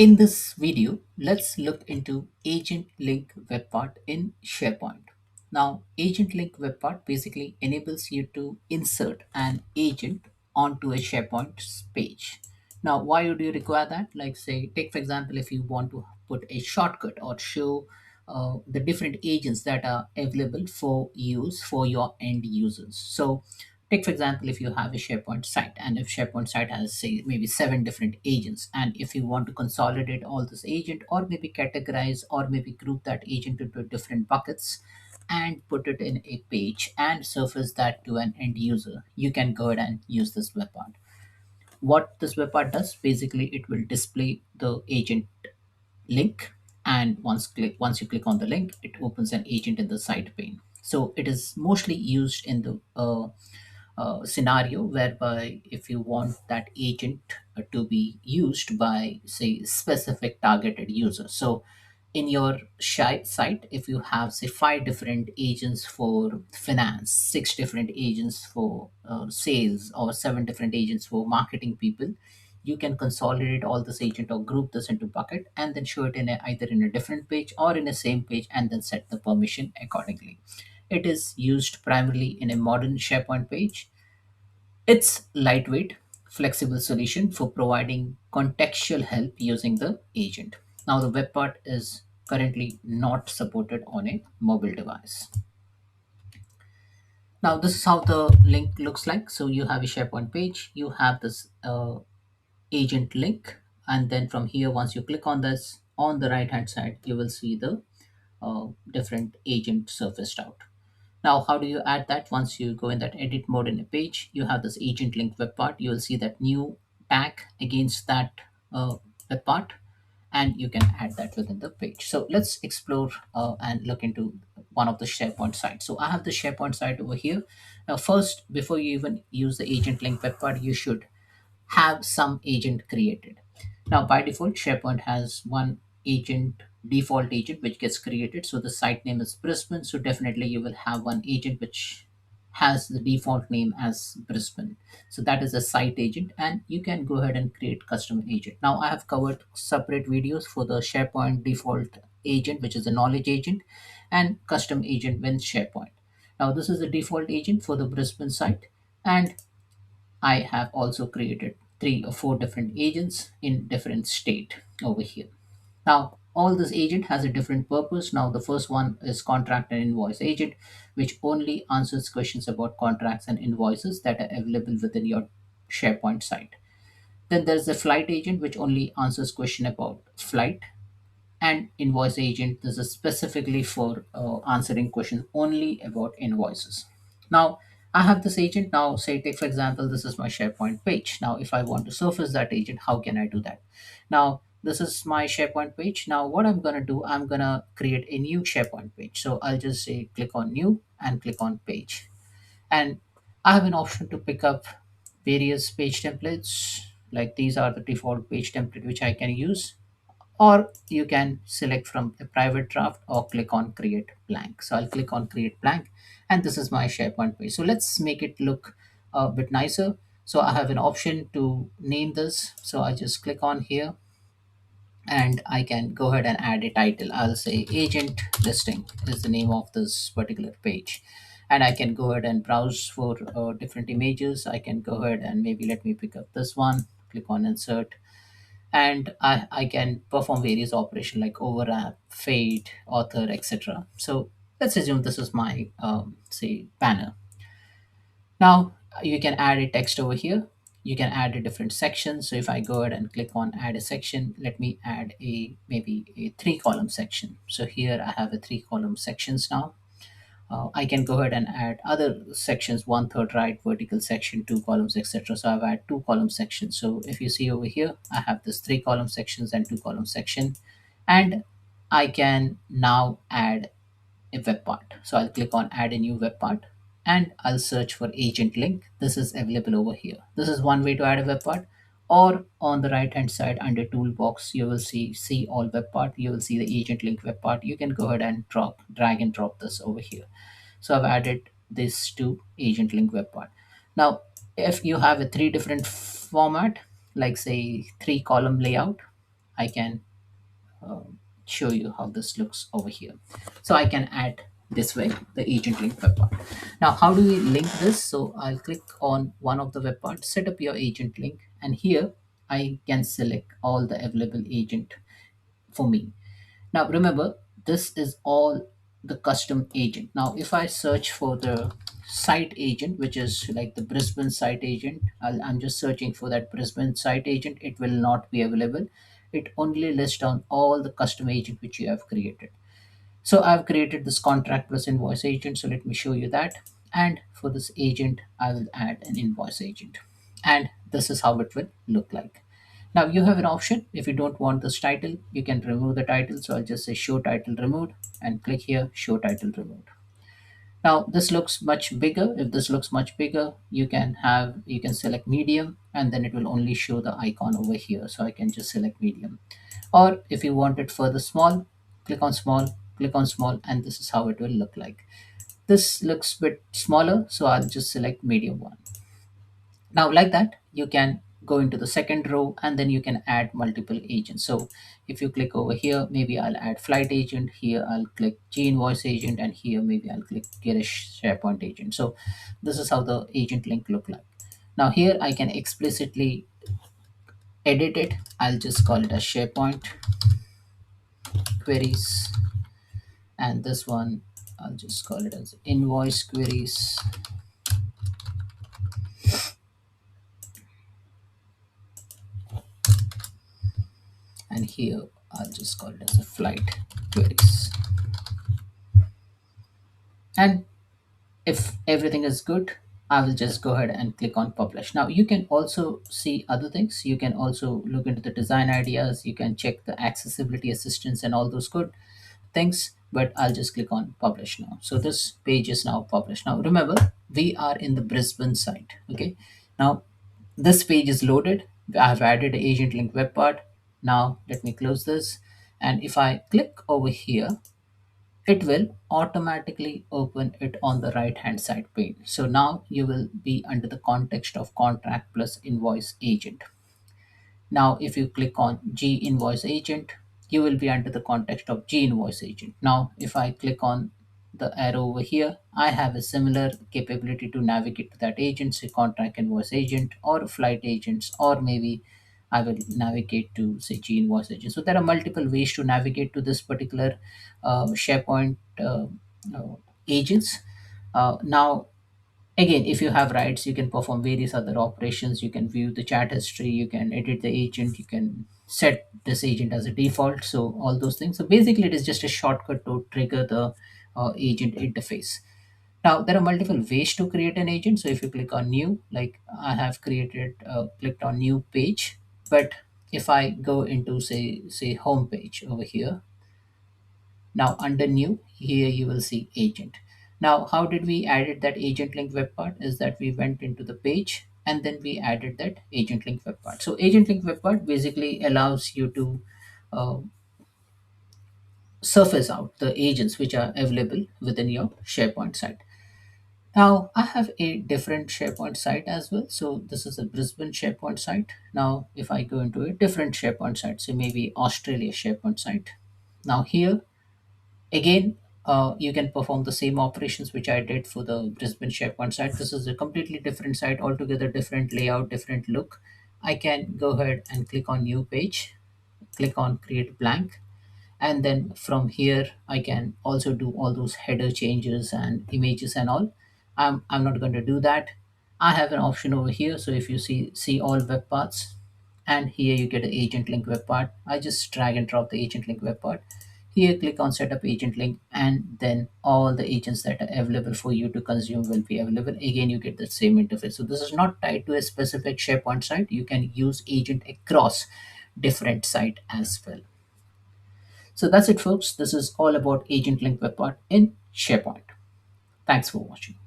In this video, let's look into AgentLink Web Part in SharePoint. Now, AgentLink Web Part basically enables you to insert an agent onto a SharePoint page. Now, why would you require that? Like, say, take for example, if you want to put a shortcut or show the different agents that are available for use for your end users. So, take for example, if you have a SharePoint site, and if SharePoint site has say maybe seven different agents, and if you want to consolidate all this agent or maybe categorize or maybe group that agent into different buckets and put it in a page and surface that to an end user, you can go ahead and use this web part. What this web part does, basically it will display the agent link, and once you click on the link, it opens an agent in the side pane. So it is mostly used in the scenario whereby if you want that agent to be used by say specific targeted user. So in your site, if you have say five different agents for finance, six different agents for sales, or seven different agents for marketing people, you can consolidate all this agent or group this into bucket and then show it in either in a different page or in a same page, and then set the permission accordingly. It is used primarily in a modern SharePoint page. It's lightweight, flexible solution for providing contextual help using the agent. Now the web part is currently not supported on a mobile device. Now this is how the link looks like. So you have a SharePoint page, you have this agent link, and then from here, once you click on this, on the right hand side, you will see the different agent surfaced out. Now, how do you add that? Once you go in that edit mode in a page, you have this agent link web part. You will see that new tag against that web part, and you can add that within the page. So let's explore and look into one of the SharePoint sites. So I have the SharePoint site over here. Now, first, before you even use the agent link web part, you should have some agent created. Now, by default, SharePoint has one agent, default agent, which gets created. So the site name is Brisbane. So definitely you will have one agent which has the default name as Brisbane. So that is a site agent, and you can go ahead and create custom agent. Now I have covered separate videos for the SharePoint default agent, which is a knowledge agent, and custom agent with SharePoint. Now this is the default agent for the Brisbane site, and I have also created three or four different agents in different state over here. Now, all this agent has a different purpose. Now, the first one is contract and invoice agent, which only answers questions about contracts and invoices that are available within your SharePoint site. Then there's the flight agent, which only answers question about flight, and invoice agent. This is specifically for answering questions only about invoices. Now I have this agent. Now say, take for example, this is my SharePoint page. Now if I want to surface that agent, how can I do that? Now this is my SharePoint page. Now what I'm going to do, I'm going to create a new SharePoint page. So I'll just say click on new and click on page, and I have an option to pick up various page templates. Like these are the default page template which I can use, or you can select from a private draft or click on create blank. So I'll click on create blank, and this is my SharePoint page. So let's make it look a bit nicer. So I have an option to name this. So I just click on here, and I can go ahead and add a title. I'll say agent listing is the name of this particular page. And I can go ahead and browse for different images. I can go ahead and maybe let me pick up this one, click on insert, and I can perform various operations like overlap, fade, author, etc. So let's assume this is my say banner. Now you can add a text over here. You can add a different section. So if I go ahead and click on add a section, let me add a maybe a three column section. So here I have a three column sections now. I can go ahead and add other sections, one third right, vertical section, two columns, etc. So I've added two column sections. So if you see over here, I have this three column sections and two column section, and I can now add a web part. So I'll click on add a new web part, and I'll search for agent link. This is available over here. This is one way to add a web part. Or on the right hand side under toolbox, you will see all web part. You will see the agent link web part. You can go ahead and drag and drop this over here. So I've added this to agent link web part. Now, if you have a three different format, like say three column layout, I can show you how this looks over here. So I can add this way the agent link web part. Now, how do we link this? So I'll click on one of the web parts, set up your agent link, and here I can select all the available agent for me. Now remember, this is all the custom agent. Now if I search for the site agent, which is like the Brisbane site agent, I'm just searching for that Brisbane site agent, it will not be available. It only lists down all the custom agent which you have created. So I've created this contract plus invoice agent. So let me show you that. And for this agent, I will add an invoice agent. And this is how it will look like. Now you have an option. If you don't want this title, you can remove the title. So I'll just say show title removed and click here, show title removed. Now this looks much bigger. If this looks much bigger, you can select medium and then it will only show the icon over here. So I can just select medium. Or if you want it further small, click on small, and this is how it will look like. This looks a bit smaller, so I'll just select medium one. Now, like that, you can go into the second row and then you can add multiple agents. So if you click over here, maybe I'll add flight agent. Here I'll click G invoice agent, and here maybe I'll click Girish SharePoint agent. So this is how the agent link look like. Now here I can explicitly edit it. I'll just call it as SharePoint queries, and this one I'll just call it as invoice queries. And here I'll just call it as a flight queries. And if everything is good, I will just go ahead and click on publish. Now you can also see other things. You can also look into the design ideas. You can check the accessibility assistance and all those good things, but I'll just click on publish now. So this page is now published. Now remember, we are in the Brisbane site. Okay. Now this page is loaded. I've added the agent link web part. Now let me close this. And if I click over here, it will automatically open it on the right hand side pane. So now you will be under the context of contract plus invoice agent. Now, if you click on G invoice agent, you will be under the context of G invoice agent. Now, if I click on the arrow over here, I have a similar capability to navigate to that agent, say contract invoice agent or flight agents, or maybe I will navigate to say G invoice agent. So there are multiple ways to navigate to this particular SharePoint uh, agents. Now, again, if you have rights, you can perform various other operations. You can view the chat history, you can edit the agent, you can set this agent as a default. So all those things. So basically, it is just a shortcut to trigger the agent interface. Now there are multiple ways to create an agent. So if you click on new, like I have created, clicked on new page. But if I go into say home page over here, now under new, here you will see agent. Now, how did we added that agent link web part is that we went into the page and then we added that agent link web part. So agent link web part basically allows you to uh, surface out the agents which are available within your SharePoint site. Now, I have a different SharePoint site as well. So this is a Brisbane SharePoint site. Now, if I go into a different SharePoint site, so maybe Australia SharePoint site. Now here, again, you can perform the same operations which I did for the Brisbane SharePoint site. This is a completely different site, altogether different layout, different look. I can go ahead and click on new page, click on create blank, and then from here I can also do all those header changes and images and all. I'm not going to do that. I have an option over here. So if you see all web paths, and here you get an agent link web part. I just drag and drop the agent link web part. Here click on setup agent link, and then all the agents that are available for you to consume will be available. Again, you get the same interface. So this is not tied to a specific SharePoint site. You can use agent across different site as well. So that's it, folks. This is all about agent link web part in SharePoint. Thanks for watching.